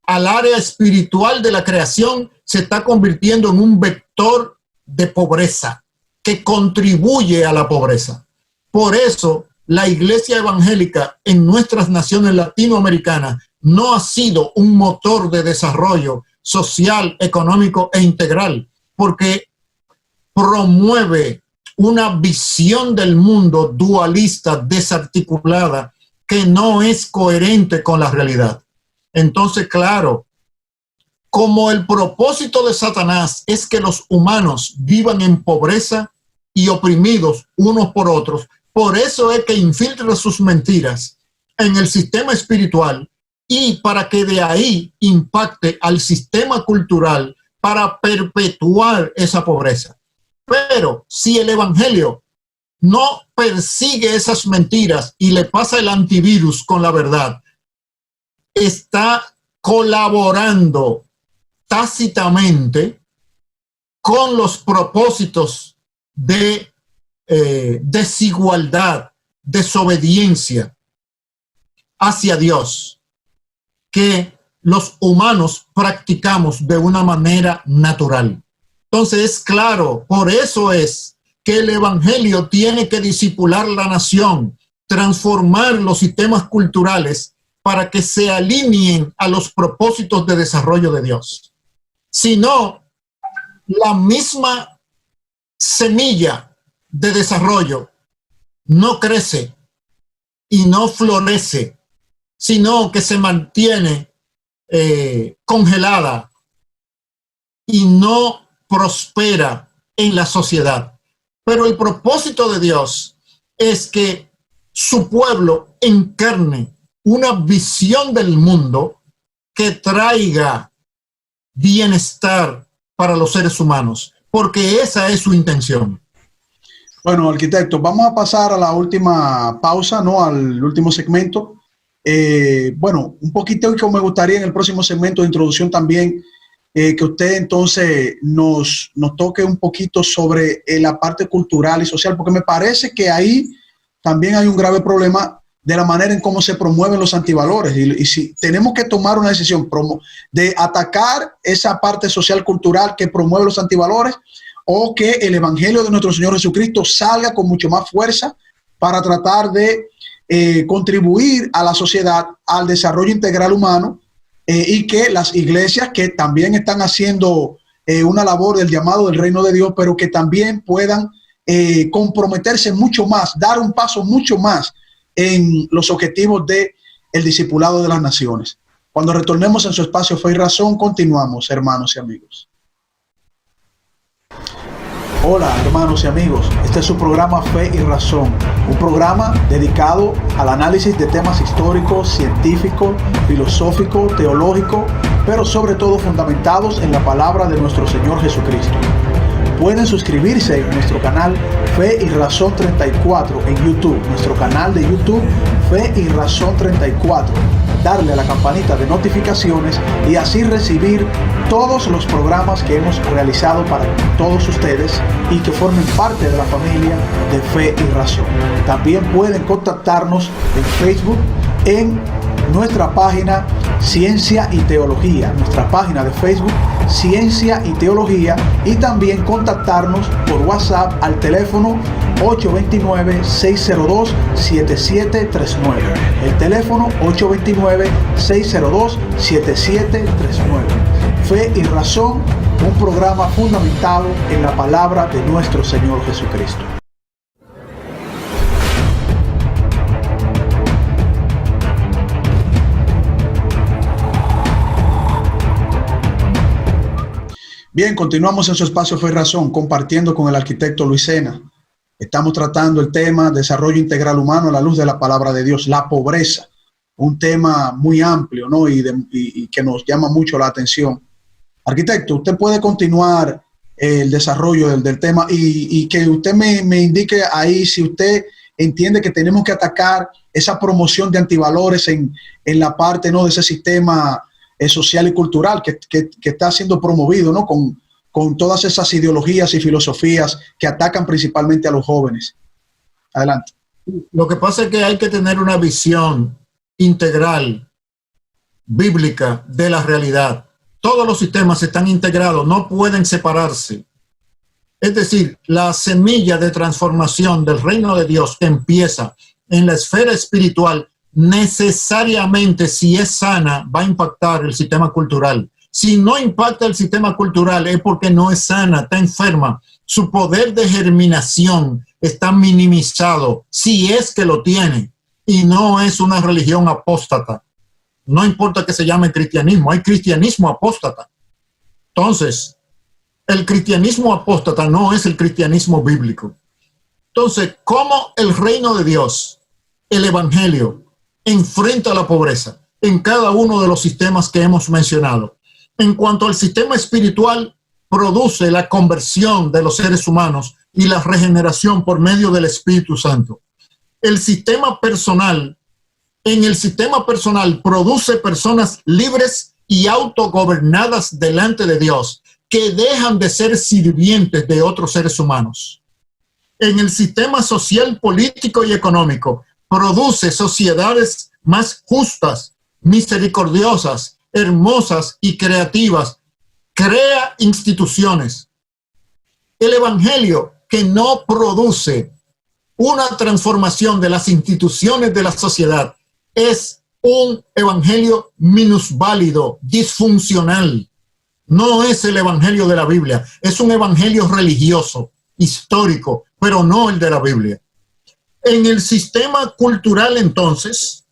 al área espiritual de la creación, se está convirtiendo en un vector de pobreza que contribuye a la pobreza. Por eso, la iglesia evangélica en nuestras naciones latinoamericanas no ha sido un motor de desarrollo social, económico e integral, porque promueve una visión del mundo dualista, desarticulada, que no es coherente con la realidad. Entonces, claro, como el propósito de Satanás es que los humanos vivan en pobreza y oprimidos unos por otros, por eso es que infiltra sus mentiras en el sistema espiritual, y para que de ahí impacte al sistema cultural para perpetuar esa pobreza. Pero si el evangelio no persigue esas mentiras y le pasa el antivirus con la verdad, está colaborando tácitamente con los propósitos de desigualdad, desobediencia hacia Dios, que los humanos practicamos de una manera natural. Entonces es claro, por eso es que el evangelio tiene que discipular la nación, transformar los sistemas culturales para que se alineen a los propósitos de desarrollo de Dios. Si no, la misma semilla de desarrollo no crece y no florece, sino que se mantiene congelada y no prospera en la sociedad. Pero el propósito de Dios es que su pueblo encarne una visión del mundo que traiga bienestar para los seres humanos, porque esa es su intención. Bueno, arquitecto, vamos a pasar a la última pausa, ¿no? Al último segmento. Bueno, un poquito que me gustaría en el próximo segmento de introducción también que usted entonces nos toque un poquito sobre la parte cultural y social, porque me parece que ahí también hay un grave problema de la manera en cómo se promueven los antivalores, y si tenemos que tomar una decisión de atacar esa parte social cultural que promueve los antivalores, o que el evangelio de nuestro Señor Jesucristo salga con mucho más fuerza para tratar de contribuir a la sociedad, al desarrollo integral humano, y que las iglesias que también están haciendo una labor del llamado del reino de Dios, pero que también puedan comprometerse mucho más, dar un paso mucho más en los objetivos del discipulado de las naciones. Cuando retornemos en su espacio Fe y Razón, continuamos, hermanos y amigos. Hola, hermanos y amigos. Este es su programa Fe y Razón, un programa dedicado al análisis de temas históricos, científicos, filosóficos, teológicos, pero sobre todo fundamentados en la palabra de nuestro Señor Jesucristo. Pueden suscribirse en nuestro canal Fe y Razón 34 en YouTube, nuestro canal de YouTube Fe y Razón 34. Darle a la campanita de notificaciones y así recibir todos los programas que hemos realizado para todos ustedes y que formen parte de la familia de Fe y Razón. También pueden contactarnos en Facebook en nuestra página Ciencia y Teología, nuestra página de Facebook Ciencia y Teología, y también contactarnos por WhatsApp al teléfono 829-602-7739. El teléfono 829-602-7739. Fe y Razón, un programa fundamentado en la palabra de nuestro Señor Jesucristo. Bien, continuamos en su espacio Fe y Razón, compartiendo con el arquitecto Luis Sena. Estamos tratando el tema desarrollo integral humano a la luz de la palabra de Dios, la pobreza, un tema muy amplio, ¿no? y que nos llama mucho la atención. Arquitecto, usted puede continuar el desarrollo del tema y que usted me indique ahí si usted entiende que tenemos que atacar esa promoción de antivalores en la parte, ¿no?, de ese sistema social y cultural que está siendo promovido, ¿no?, con todas esas ideologías y filosofías que atacan principalmente a los jóvenes. Adelante. Lo que pasa es que hay que tener una visión integral, bíblica, de la realidad. Todos los sistemas están integrados, no pueden separarse. Es decir, la semilla de transformación del reino de Dios empieza en la esfera espiritual. Necesariamente, si es sana, va a impactar el sistema cultural. Si no impacta el sistema cultural es porque no es sana, está enferma. Su poder de germinación está minimizado, si es que lo tiene, y no es una religión apóstata. No importa que se llame cristianismo, hay cristianismo apóstata. Entonces, el cristianismo apóstata no es el cristianismo bíblico. Entonces, ¿cómo el reino de Dios, el evangelio, enfrenta la pobreza en cada uno de los sistemas que hemos mencionado? En cuanto al sistema espiritual, produce la conversión de los seres humanos y la regeneración por medio del Espíritu Santo. El sistema personal, en el sistema personal produce personas libres y autogobernadas delante de Dios, que dejan de ser sirvientes de otros seres humanos. En el sistema social, político y económico, produce sociedades más justas, misericordiosas, hermosas y creativas. Crea instituciones. El evangelio que no produce una transformación de las instituciones de la sociedad es un evangelio minusválido, disfuncional. No es el evangelio de la Biblia, es un evangelio religioso, histórico, pero no el de la Biblia. En el sistema cultural, entonces,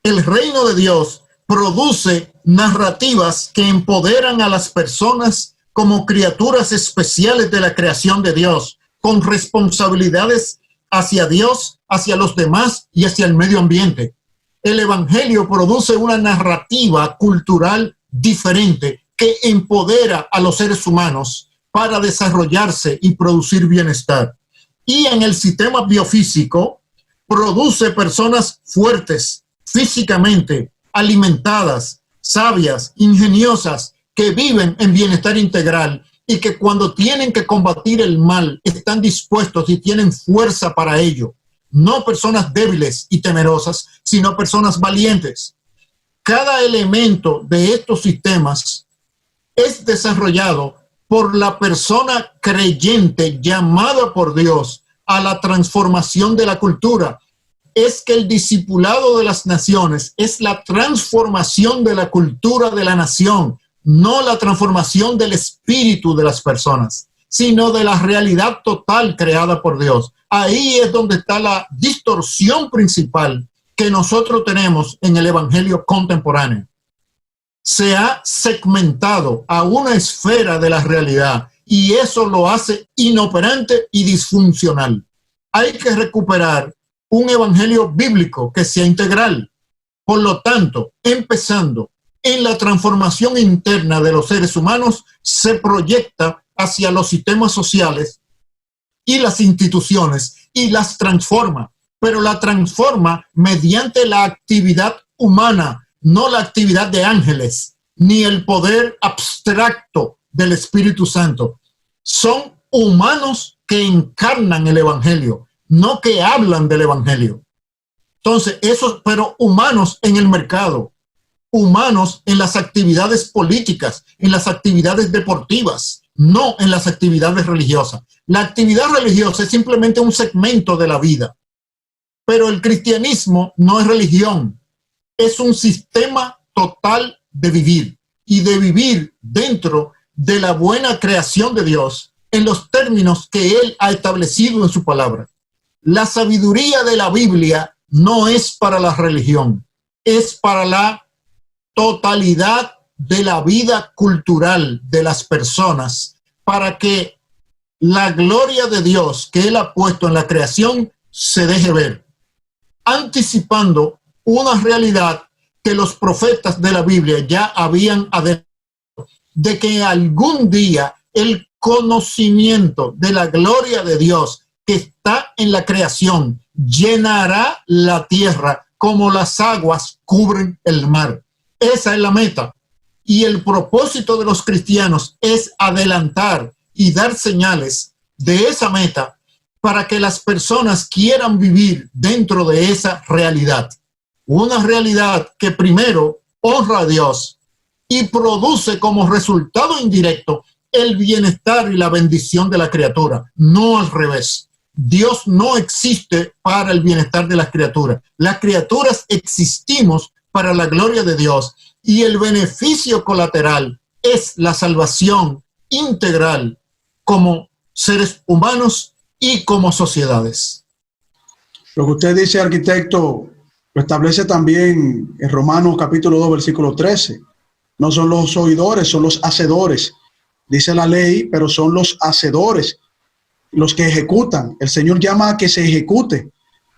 el reino de Dios produce narrativas que empoderan a las personas como criaturas especiales de la creación de Dios, con responsabilidades hacia Dios, hacia los demás y hacia el medio ambiente. El evangelio produce una narrativa cultural diferente que empodera a los seres humanos para desarrollarse y producir bienestar. Y en el sistema biofísico produce personas fuertes físicamente, alimentadas, sabias, ingeniosas, que viven en bienestar integral y que cuando tienen que combatir el mal están dispuestos y tienen fuerza para ello. No personas débiles y temerosas, sino personas valientes. Cada elemento de estos sistemas es desarrollado por la persona creyente llamada por Dios a la transformación de la cultura. es que el discipulado de las naciones es la transformación de la cultura de la nación, no la transformación del espíritu de las personas, sino de la realidad total creada por Dios. Ahí es donde está la distorsión principal que nosotros tenemos en el evangelio contemporáneo. Se ha segmentado a una esfera de la realidad y eso lo hace inoperante y disfuncional. Hay que recuperar un evangelio bíblico que sea integral. Por lo tanto, empezando en la transformación interna de los seres humanos, se proyecta hacia los sistemas sociales y las instituciones y las transforma, pero la transforma mediante la actividad humana, no la actividad de ángeles, ni el poder abstracto del Espíritu Santo. Son humanos que encarnan el evangelio, no que hablan del evangelio. Entonces, pero humanos en el mercado, humanos en las actividades políticas, en las actividades deportivas, no en las actividades religiosas. La actividad religiosa es simplemente un segmento de la vida, pero el cristianismo no es religión, es un sistema total de vivir y de vivir dentro de la buena creación de Dios en los términos que Él ha establecido en su palabra. La sabiduría de la Biblia no es para la religión, es para la totalidad de la vida cultural de las personas, para que la gloria de Dios que Él ha puesto en la creación se deje ver, anticipando una realidad que los profetas de la Biblia ya habían adelantado, de que algún día el conocimiento de la gloria de Dios que está en la creación llenará la tierra como las aguas cubren el mar. Esa es la meta. Y el propósito de los cristianos es adelantar y dar señales de esa meta para que las personas quieran vivir dentro de esa realidad. Una realidad que primero honra a Dios y produce como resultado indirecto el bienestar y la bendición de la criatura, no al revés. Dios no existe para el bienestar de las criaturas. Las criaturas existimos para la gloria de Dios y el beneficio colateral es la salvación integral como seres humanos y como sociedades. Lo que usted dice, arquitecto, lo establece también en Romanos capítulo 2, versículo 13. No son los oidores, son los hacedores. Dice la ley, pero son los hacedores los que ejecutan. El Señor llama a que se ejecute.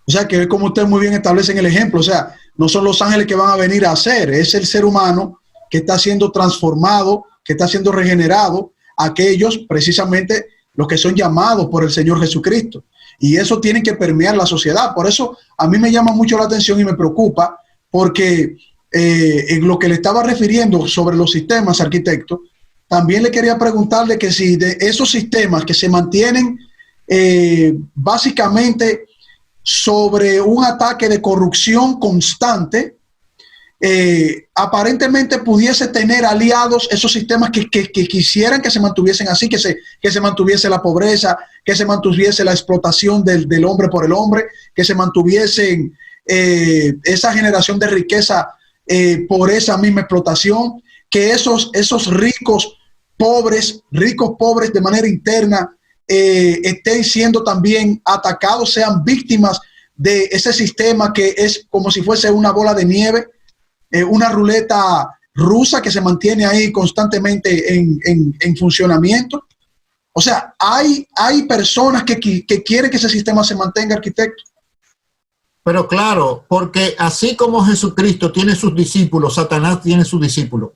O sea, que como usted muy bien establece en el ejemplo, o sea, no son los ángeles que van a venir a hacer, es el ser humano que está siendo transformado, que está siendo regenerado, aquellos precisamente los que son llamados por el Señor Jesucristo. Y eso tiene que permear la sociedad. Por eso a mí me llama mucho la atención y me preocupa, porque en lo que le estaba refiriendo sobre los sistemas, arquitecto, también le quería preguntarle que si de esos sistemas que se mantienen básicamente sobre un ataque de corrupción constante, aparentemente pudiese tener aliados esos sistemas que quisieran que se mantuviesen así, que se mantuviese la pobreza, que se mantuviese la explotación del hombre por el hombre, que se mantuviesen esa generación de riqueza por esa misma explotación, que esos ricos pobres de manera interna estén siendo también atacados, sean víctimas de ese sistema que es como si fuese una bola de nieve, una ruleta rusa que se mantiene ahí constantemente en funcionamiento. O sea, hay personas que quieren que ese sistema se mantenga, arquitecto. Pero claro, porque así como Jesucristo tiene sus discípulos, Satanás tiene sus discípulos.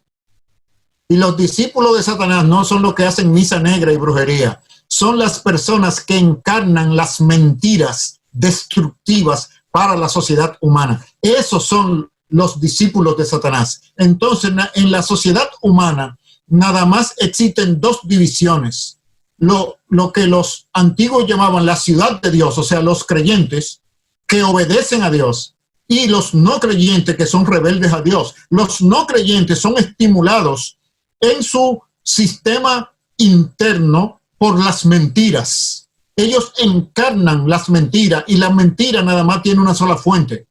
Y los discípulos de Satanás no son los que hacen misa negra y brujería. Son las personas que encarnan las mentiras destructivas para la sociedad humana. Esos son los discípulos de Satanás. Entonces, en la sociedad humana, nada más existen dos divisiones. Lo que los antiguos llamaban la ciudad de Dios, o sea, los creyentes que obedecen a Dios, y los no creyentes que son rebeldes a Dios. Los no creyentes son estimulados en su sistema interno por las mentiras. Ellos encarnan las mentiras y la mentira nada más tiene una sola fuente,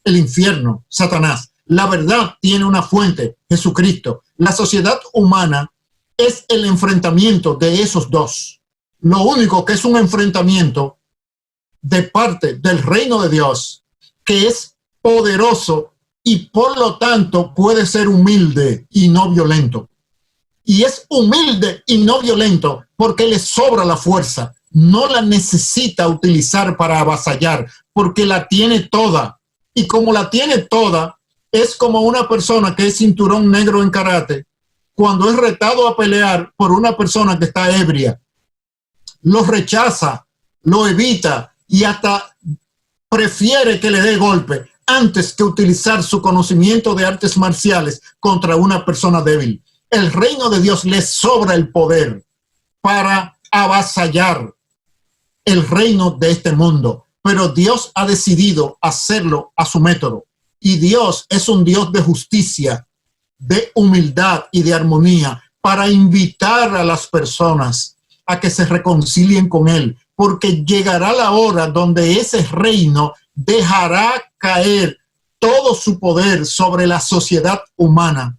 el infierno, Satanás. La verdad tiene una fuente, Jesucristo. La sociedad humana es el enfrentamiento de esos dos. Lo único que es un enfrentamiento de parte del reino de Dios, que es poderoso y por lo tanto puede ser humilde y no violento. Y es humilde y no violento porque le sobra la fuerza. No la necesita utilizar para avasallar porque la tiene toda. Y como la tiene toda, es como una persona que es cinturón negro en karate cuando es retado a pelear por una persona que está ebria. Lo rechaza, lo evita y hasta prefiere que le dé golpe antes que utilizar su conocimiento de artes marciales contra una persona débil. El reino de Dios le sobra el poder para avasallar el reino de este mundo, pero Dios ha decidido hacerlo a su método. Y Dios es un Dios de justicia, de humildad y de armonía para invitar a las personas a que se reconcilien con Él, porque llegará la hora donde ese reino dejará caer todo su poder sobre la sociedad humana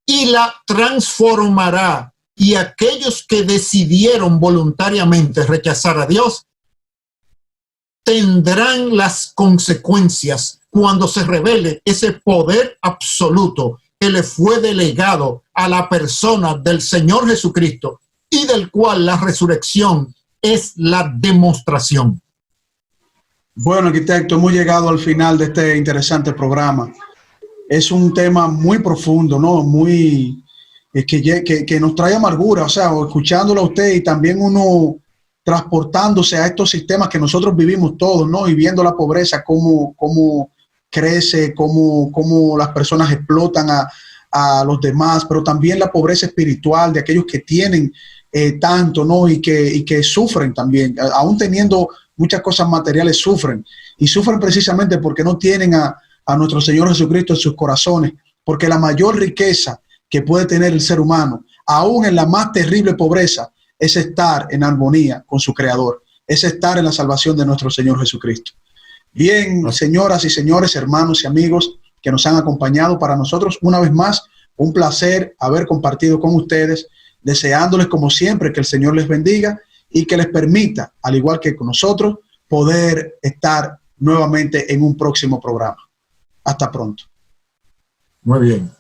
y la transformará. Y aquellos que decidieron voluntariamente rechazar a Dios tendrán las consecuencias cuando se revele ese poder absoluto que le fue delegado a la persona del Señor Jesucristo y del cual la resurrección es la demostración. Bueno, arquitecto, hemos llegado al final de este interesante programa. Es un tema muy profundo, ¿no? Muy que nos trae amargura, o sea, escuchándolo a usted y también uno transportándose a estos sistemas que nosotros vivimos todos, ¿no? Y viendo la pobreza, cómo crece, cómo las personas explotan a los demás, pero también la pobreza espiritual de aquellos que tienen tanto, ¿no? Y que sufren también, aún teniendo muchas cosas materiales, sufren. Y sufren precisamente porque no tienen a nuestro Señor Jesucristo en sus corazones, porque la mayor riqueza que puede tener el ser humano, aún en la más terrible pobreza, es estar en armonía con su Creador, es estar en la salvación de nuestro Señor Jesucristo. Bien, señoras y señores, hermanos y amigos que nos han acompañado, para nosotros una vez más un placer haber compartido con ustedes, deseándoles como siempre que el Señor les bendiga y que les permita, al igual que con nosotros, poder estar nuevamente en un próximo programa. Hasta pronto. Muy bien.